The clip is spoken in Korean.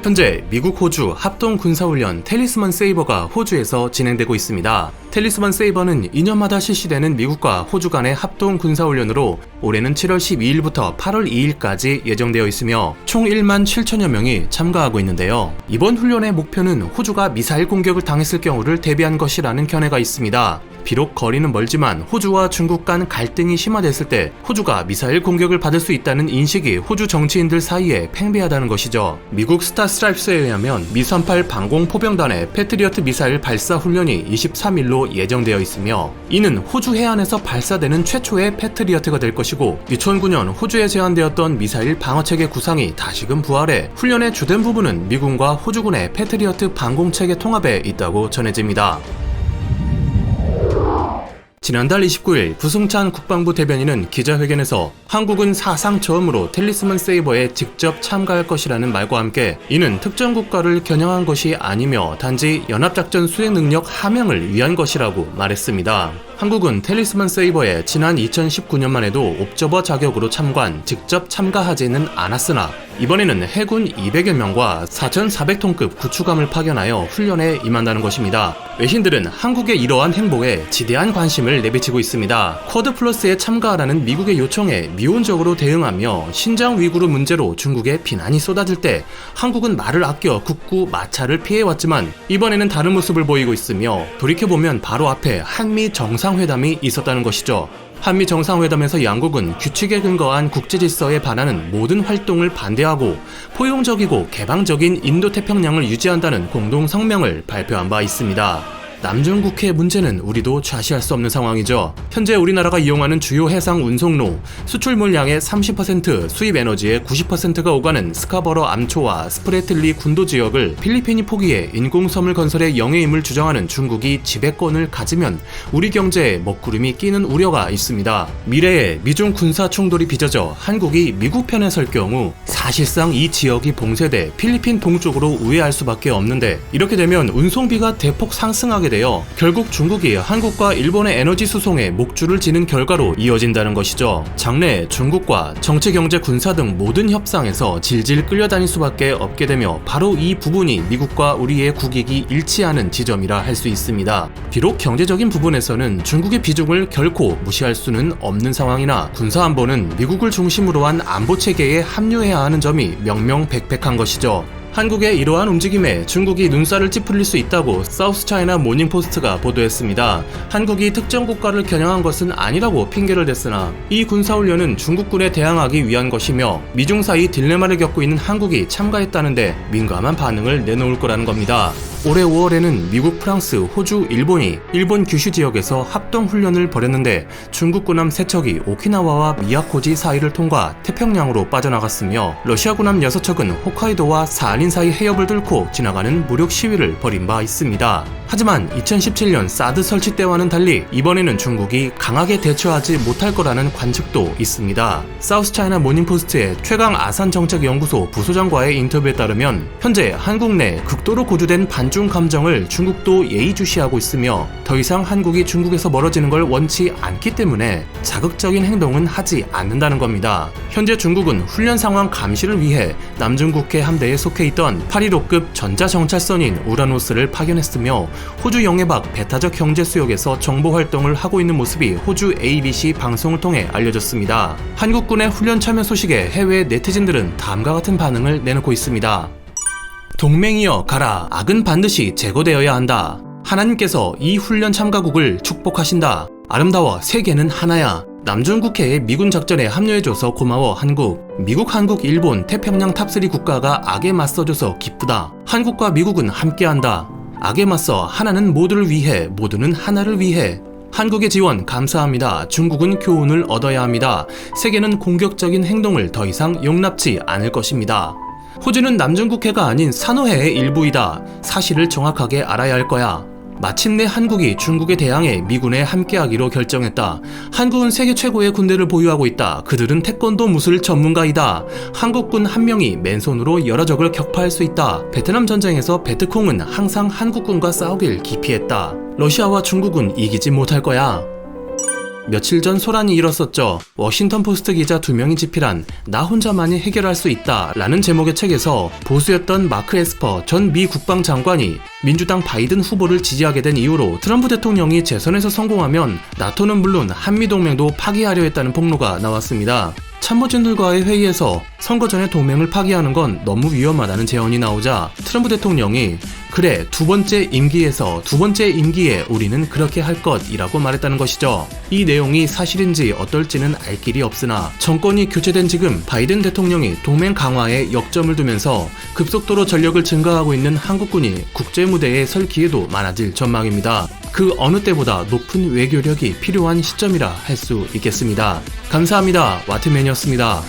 현재 미국 호주 합동 군사훈련 텔리스만 세이버가 호주에서 진행되고 있습니다. 텔리스만 세이버는 2년마다 실시되는 미국과 호주 간의 합동 군사훈련으로 올해는 7월 12일부터 8월 2일까지 예정되어 있으며 총 1만 7천여 명이 참가하고 있는데요. 이번 훈련의 목표는 호주가 미사일 공격을 당했을 경우를 대비한 것이라는 견해가 있습니다. 비록 거리는 멀지만 호주와 중국 간 갈등이 심화됐을 때 호주가 미사일 공격을 받을 수 있다는 인식이 호주 정치인들 사이에 팽배하다는 것이죠. 미국 스타스트라이프스에 의하면 미-38 방공 포병단의 패트리어트 미사일 발사 훈련이 23일로 예정되어 있으며 이는 호주 해안에서 발사되는 최초의 패트리어트가 될 것이고 2009년 호주에 제한되었던 미사일 방어체계 구상이 다시금 부활해 훈련의 주된 부분은 미군과 호주군의 패트리어트 방공체계 통합에 있다고 전해집니다. 지난달 29일 부승찬 국방부 대변인은 기자회견에서 한국은 사상 처음으로 텔리스만 세이버에 직접 참가할 것이라는 말과 함께 이는 특정 국가를 겨냥한 것이 아니며 단지 연합작전 수행 능력 함양을 위한 것이라고 말했습니다. 한국은 텔리스만 세이버에 지난 2019년만 해도 옵저버 자격으로 참관, 직접 참가하지는 않았으나 이번에는 해군 200여 명과 4,400톤급 구축함을 파견하여 훈련에 임한다는 것입니다. 외신들은 한국의 이러한 행보에 지대한 관심을 내비치고 있습니다. 쿼드 플러스에 참가하라는 미국의 요청에 미온적으로 대응하며 신장 위구르 문제로 중국에 비난이 쏟아질 때 한국은 말을 아껴 국구 마찰을 피해왔지만 이번에는 다른 모습을 보이고 있으며 돌이켜보면 바로 앞에 한미 정상회담이 있었다는 것이죠. 한미 정상회담에서 양국은 규칙에 근거한 국제질서에 반하는 모든 활동을 반대하고 포용적이고 개방적인 인도태평양을 유지한다는 공동 성명을 발표한 바 있습니다. 남중국해 문제는 우리도 좌시할 수 없는 상황이죠. 현재 우리나라가 이용하는 주요 해상 운송로, 수출 물량의 30%, 수입 에너지의 90%가 오가는 스카버러 암초와 스프레틀리 군도 지역을 필리핀이 포기해 인공섬을 건설에 영해임을 주장하는 중국이 지배권을 가지면 우리 경제에 먹구름이 끼는 우려가 있습니다. 미래에 미중 군사 충돌이 빚어져 한국이 미국 편에 설 경우 사실상 이 지역이 봉쇄돼 필리핀 동쪽으로 우회할 수밖에 없는데 이렇게 되면 운송비가 대폭 상승하게 되어 결국 중국이 한국과 일본의 에너지 수송에 목줄을 지는 결과로 이어진다는 것이죠. 장래 중국과 정치, 경제, 군사 등 모든 협상에서 질질 끌려다닐 수밖에 없게 되며 바로 이 부분이 미국과 우리의 국익이 일치하는 지점이라 할 수 있습니다. 비록 경제적인 부분에서는 중국의 비중을 결코 무시할 수는 없는 상황이나 군사 안보는 미국을 중심으로 한 안보 체계에 합류해야 하는 점이 명명백백한 것이죠. 한국의 이러한 움직임에 중국이 눈살을 찌푸릴 수 있다고 사우스차이나 모닝포스트가 보도했습니다. 한국이 특정 국가를 겨냥한 것은 아니라고 핑계를 댔으나 이 군사훈련은 중국군에 대항하기 위한 것이며 미중 사이 딜레마를 겪고 있는 한국이 참가했다는데 민감한 반응을 내놓을 거라는 겁니다. 올해 5월에는 미국, 프랑스, 호주, 일본이 일본 규슈 지역에서 합동훈련을 벌였는데 중국 군함 3척이 오키나와와 미야코지 사이를 통과 태평양으로 빠져나갔으며 러시아 군함 6척은 홋카이도와 사할린 사이 해협을 뚫고 지나가는 무력 시위를 벌인 바 있습니다. 하지만 2017년 사드 설치 때와는 달리 이번에는 중국이 강하게 대처하지 못할 거라는 관측도 있습니다. 사우스차이나 모닝포스트의 최강 아산정책연구소 부소장과의 인터뷰에 따르면 현재 한국 내 극도로 고조된 반중 감정을 중국도 예의주시하고 있으며 더 이상 한국이 중국에서 멀어지는 걸 원치 않기 때문에 자극적인 행동은 하지 않는다는 겁니다. 현재 중국은 훈련 상황 감시를 위해 남중국해 함대에 속해 있던 815급 전자정찰선인 우라노스를 파견했으며 호주 영해 밖 배타적 경제 수역에서 정보 활동을 하고 있는 모습이 호주 ABC 방송을 통해 알려졌습니다. 한국군의 훈련 참여 소식에 해외 네티즌들은 다음과 같은 반응을 내놓고 있습니다. 동맹이여 가라. 악은 반드시 제거되어야 한다. 하나님께서 이 훈련 참가국을 축복하신다. 아름다워 세계는 하나야. 남중국해의 미군 작전에 합류해줘서 고마워 한국. 미국, 한국, 일본, 태평양 탑3 국가가 악에 맞서줘서 기쁘다. 한국과 미국은 함께한다. 악에 맞서 하나는 모두를 위해, 모두는 하나를 위해. 한국의 지원 감사합니다. 중국은 교훈을 얻어야 합니다. 세계는 공격적인 행동을 더 이상 용납치 않을 것입니다. 호주는 남중국해가 아닌 산호해의 일부이다. 사실을 정확하게 알아야 할 거야. 마침내 한국이 중국에 대항해 미군에 함께하기로 결정했다. 한국은 세계 최고의 군대를 보유하고 있다. 그들은 태권도 무술 전문가이다. 한국군 한 명이 맨손으로 여러 적을 격파할 수 있다. 베트남 전쟁에서 베트콩은 항상 한국군과 싸우길 기피했다. 러시아와 중국은 이기지 못할 거야. 며칠 전 소란이 일었었죠. 워싱턴 포스트 기자 2명이 집필한 나 혼자만이 해결할 수 있다 라는 제목의 책에서 보수였던 마크 에스퍼 전 미 국방장관이 민주당 바이든 후보를 지지하게 된 이후로 트럼프 대통령이 재선에서 성공하면 나토는 물론 한미동맹도 파기하려 했다는 폭로가 나왔습니다. 참모진들과의 회의에서 선거 전에 동맹을 파기하는 건 너무 위험하다는 제언이 나오자 트럼프 대통령이 그래, 두 번째 임기에 우리는 그렇게 할 것이라고 말했다는 것이죠. 이 내용이 사실인지 어떨지는 알 길이 없으나 정권이 교체된 지금 바이든 대통령이 동맹 강화에 역점을 두면서 급속도로 전력을 증가하고 있는 한국군이 국제 무대에 설 기회도 많아질 전망입니다. 그 어느 때보다 높은 외교력이 필요한 시점이라 할 수 있겠습니다. 감사합니다. 와트맨이었습니다.